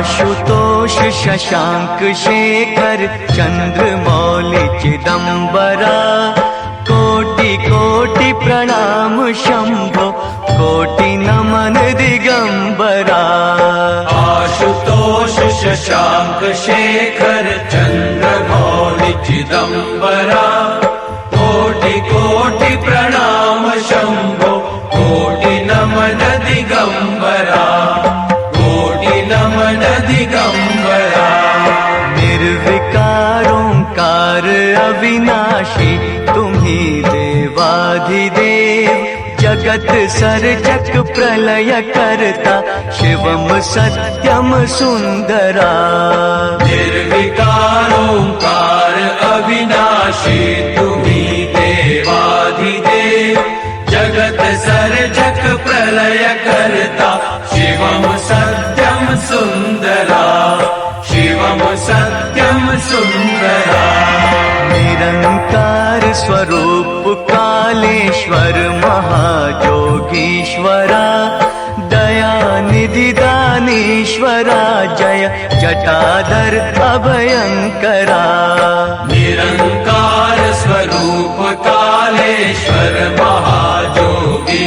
आशुतोष शशांक शेखर चंद्रमौलि चिदंबरा कोटि कोटि प्रणाम शंभो कोटि नमन दिगंबरा। आशुतोष शशांक शेखर चंद्रमौलि चिदंबरा कोटि कोटि प्रणाम शंभो कोटि नमन दिगंबरा कोटि नमन दिगंबरा। निर्विकार ओंकार अविनाशी तुम्ही देवाधिदेव जगत सर्जक प्रलय करता शिवम सत्यम सुंदरा। निर्विकार ओंकार अविनाशी तुम्ही देवाधिदेव जगत सर्जक प्रलय करता शिवम सत्यम सुंदरा शिवम सत्यम सुंदरा। निरंकार स्वरूप कालेश्वर महाजोगीश्वरा दयानिधि दानीश्वरा जय जटाधर अभयंकरा। निरंकार स्वरूप कालेश्वर महाजोगीश्वरा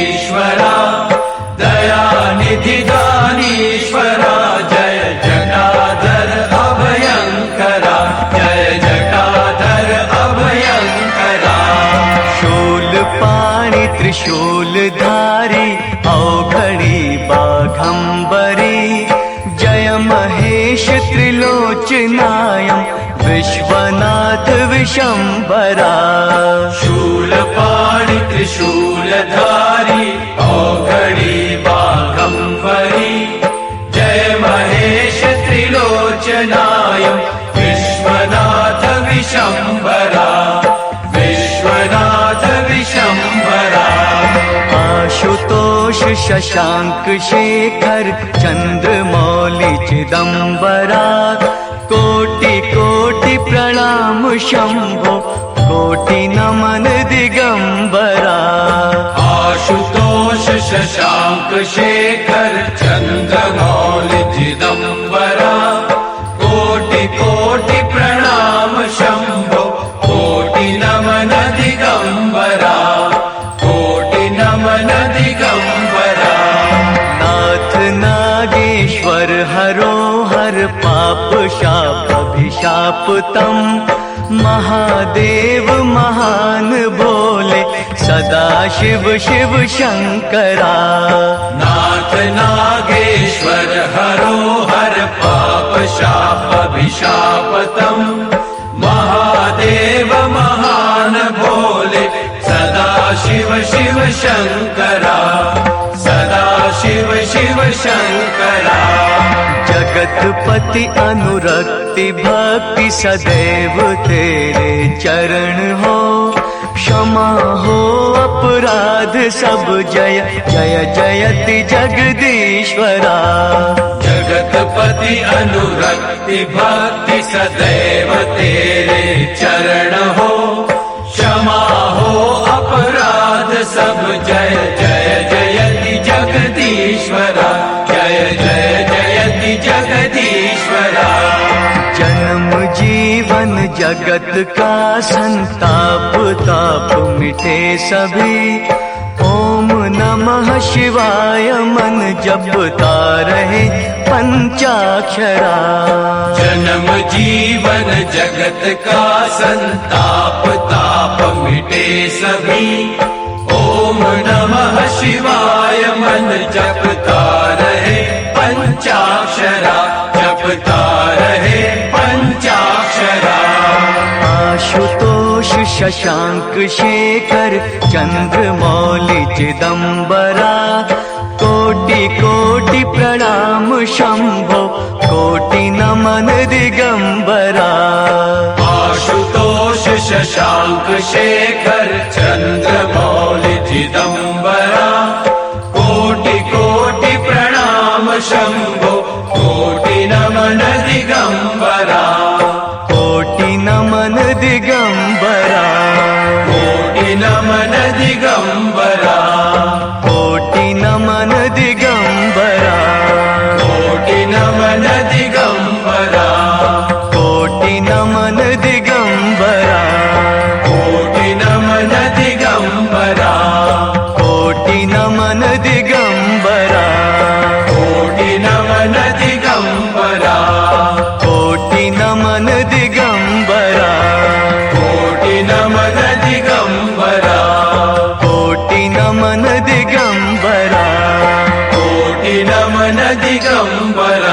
दयानिधि दानीश्वरा जय जटाधर अभयंकरा जय जटाधर अभयंकरा। शूल पाणि त्रिशूलधारी औघड़ी बाघंबरी जय महेश त्रिलोचनायं विश्वनाथ विशंबरा। शूलपाणि त्रिशूलधारी औघड़ी बाघंबरी जय महेश त्रिलोचनायं विश्वनाथ विशंबरा विश्वनाथ विशंबरा। आशुतोष शशांक शेखर चंद्रमौलि चिदंबरा कोटि कोटि प्रणाम शंभो कोटि नमन दिगंबरा। आशुतोष शशांक शेखर चंद्रमौलि चिदंबरा कोटि कोटि प्रणाम शंभो कोटि नमन दिगंबरा कोटि नमन दिगंबरा। नाथ नागेश्वर हरो हर पाप शाप अभिशाप तम महादेव महान भोले सदा शिव शिव शंकरा। नाथ नागेश्वर हरो हर पाप शाप अभिशापतम महादेव महान भोले सदा शिव शिव शंकरा सदा शिव शिव शंकरा। जगतपति अनुरक्ति भक्ति सदैव तेरे चरण हो क्षमा हो अपराध सब जय जय जयति जगदीश्वरा। जगतपति अनुरक्ति भक्ति सदैव तेरे चरण हो क्षमा हो अपराध सब जय जय जयति जगदीश्वरा जय जय जयति जगदीश्वरा। जन्म जीवन जगत का संताप ताप मिटे सभी ओम नमः शिवाय मन जपता रहे पंचाक्षरा। जन्म जीवन जगत का संताप ताप मिटे सभी ओम नमः शिवाय मन जपता रहे पंचाक्षरा जपता रहे पंचाक्षरा। आशुतोष शशांक शेखर चंद्रमौलि चिदंबरा कोटि कोटि प्रणाम शंभो कोटि नमन दिगंबरा। आशुतोष शशांक शेखर चंद्रमौलि चिदंबरा कोटि कोटि प्रणाम शंभो कोटि नमन दिगंबरा कोटि नमन दिगंबरा कोटि नमन दिगंबरा कोटि नमन दिगंबरा कोटि नमन दिगंबरा। नमन दिगंबरा